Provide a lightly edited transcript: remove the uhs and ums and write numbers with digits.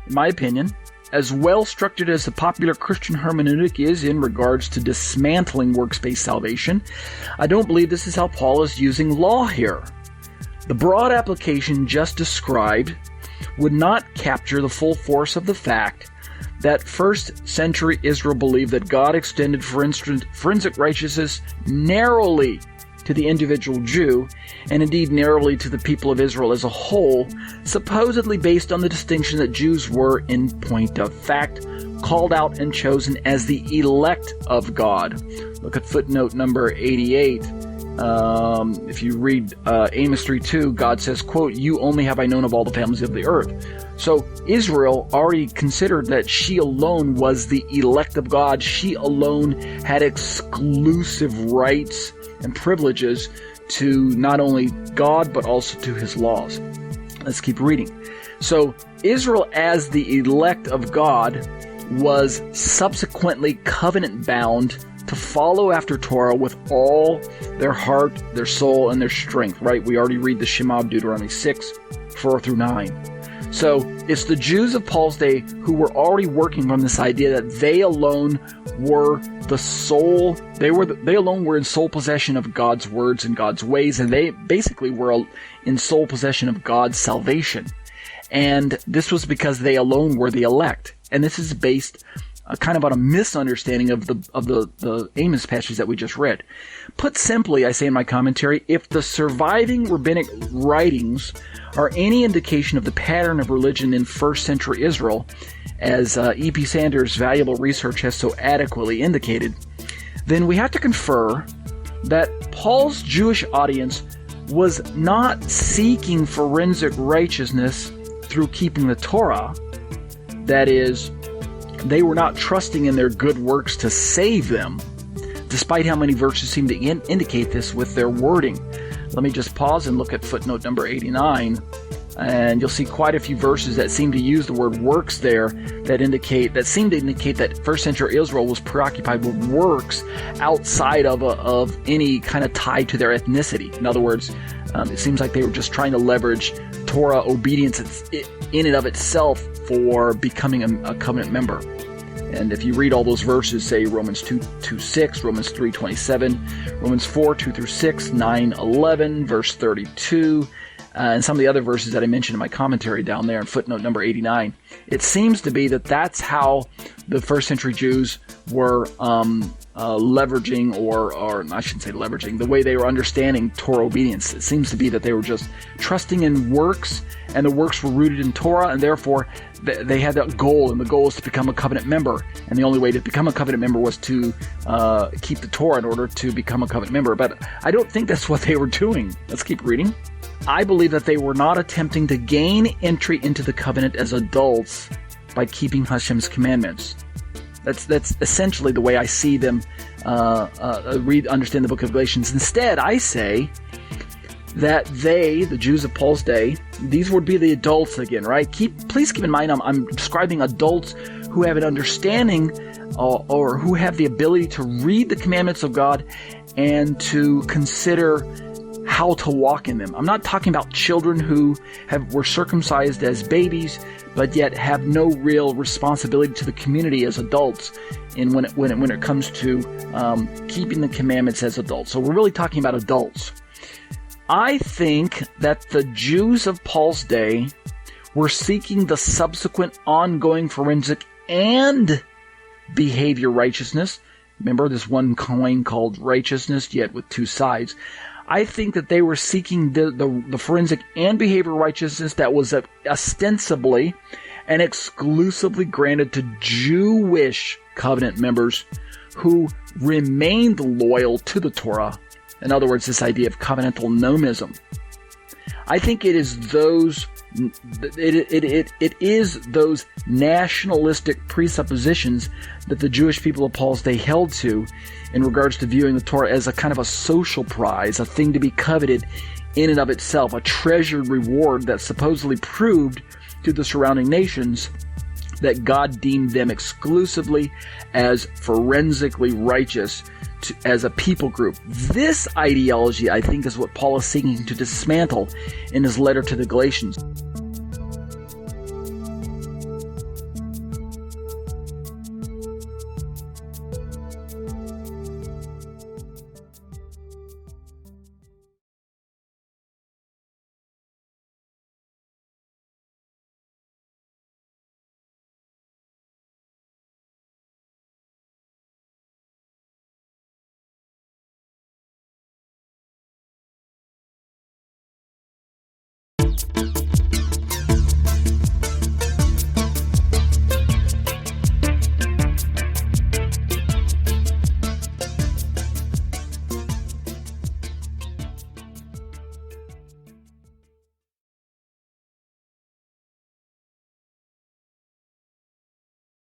In my opinion, as well-structured as the popular Christian hermeneutic is in regards to dismantling works-based salvation, I don't believe this is how Paul is using law here. The broad application just described would not capture the full force of the fact that first century Israel believed that God extended forensic righteousness narrowly to the individual Jew, and indeed narrowly to the people of Israel as a whole, supposedly based on the distinction that Jews were, in point of fact, called out and chosen as the elect of God. Look at footnote number 88. If you read Amos 3:2, God says, quote, "You only have I known of all the families of the earth." So Israel already considered that she alone was the elect of God. She alone had exclusive rights and privileges to not only God, but also to his laws. Let's keep reading. So Israel, as the elect of God, was subsequently covenant bound to follow after Torah with all their heart, their soul, and their strength, right? We already read the Shema of Deuteronomy 6, 4 through 9. So it's the Jews of Paul's day who were already working from this idea that they alone were the sole, they alone were in sole possession of God's words and God's ways, and they basically were in sole possession of God's salvation. And this was because they alone were the elect. And this is based kind of on a misunderstanding of the Amos passage that we just read. Put simply, I say in my commentary, if the surviving rabbinic writings are any indication of the pattern of religion in first century Israel, as E.P. Sanders' valuable research has so adequately indicated, then we have to confer that Paul's Jewish audience was not seeking forensic righteousness through keeping the Torah. That is, they were not trusting in their good works to save them, despite how many verses seem to indicate this with their wording. Let me just pause and look at footnote number 89, and you'll see quite a few verses that seem to use the word works there that seem to indicate that first century Israel was preoccupied with works outside of any kind of tie to their ethnicity. In other words, it seems like they were just trying to leverage Torah obedience in and of itself for becoming a covenant member. And if you read all those verses, say Romans 2:6, Romans 3:27, Romans 4:2 through 6, 9:11, verse 32, and some of the other verses that I mentioned in my commentary down there in footnote number 89, it seems to be that that's how the first century Jews were leveraging, or I shouldn't say leveraging, the way they were understanding Torah obedience. It seems to be that they were just trusting in works, and the works were rooted in Torah, and therefore they had that goal, and the goal is to become a covenant member. And the only way to become a covenant member was to keep the Torah in order to become a covenant member. But I don't think that's what they were doing. Let's keep reading. I believe that they were not attempting to gain entry into the covenant as adults by keeping Hashem's commandments. That's essentially the way I see them understand the book of Galatians. Instead, I say that they, the Jews of Paul's day, these would be the adults again, right? Please keep in mind I'm describing adults who have an understanding or who have the ability to read the commandments of God and to consider how to walk in them. I'm not talking about children who were circumcised as babies, but yet have no real responsibility to the community as adults when it comes to keeping the commandments as adults. So we're really talking about adults. I think that the Jews of Paul's day were seeking the subsequent ongoing forensic and behavior righteousness. Remember this one coin called righteousness, yet with two sides. I think that they were seeking the forensic and behavioral righteousness that was ostensibly and exclusively granted to Jewish covenant members who remained loyal to the Torah. In other words, this idea of covenantal nomism. I think it is those nationalistic presuppositions that the Jewish people of Paul's day held to in regards to viewing the Torah as a kind of a social prize, a thing to be coveted in and of itself, a treasured reward that supposedly proved to the surrounding nations that God deemed them exclusively as forensically righteous as a people group. This ideology, I think, is what Paul is seeking to dismantle in his letter to the Galatians.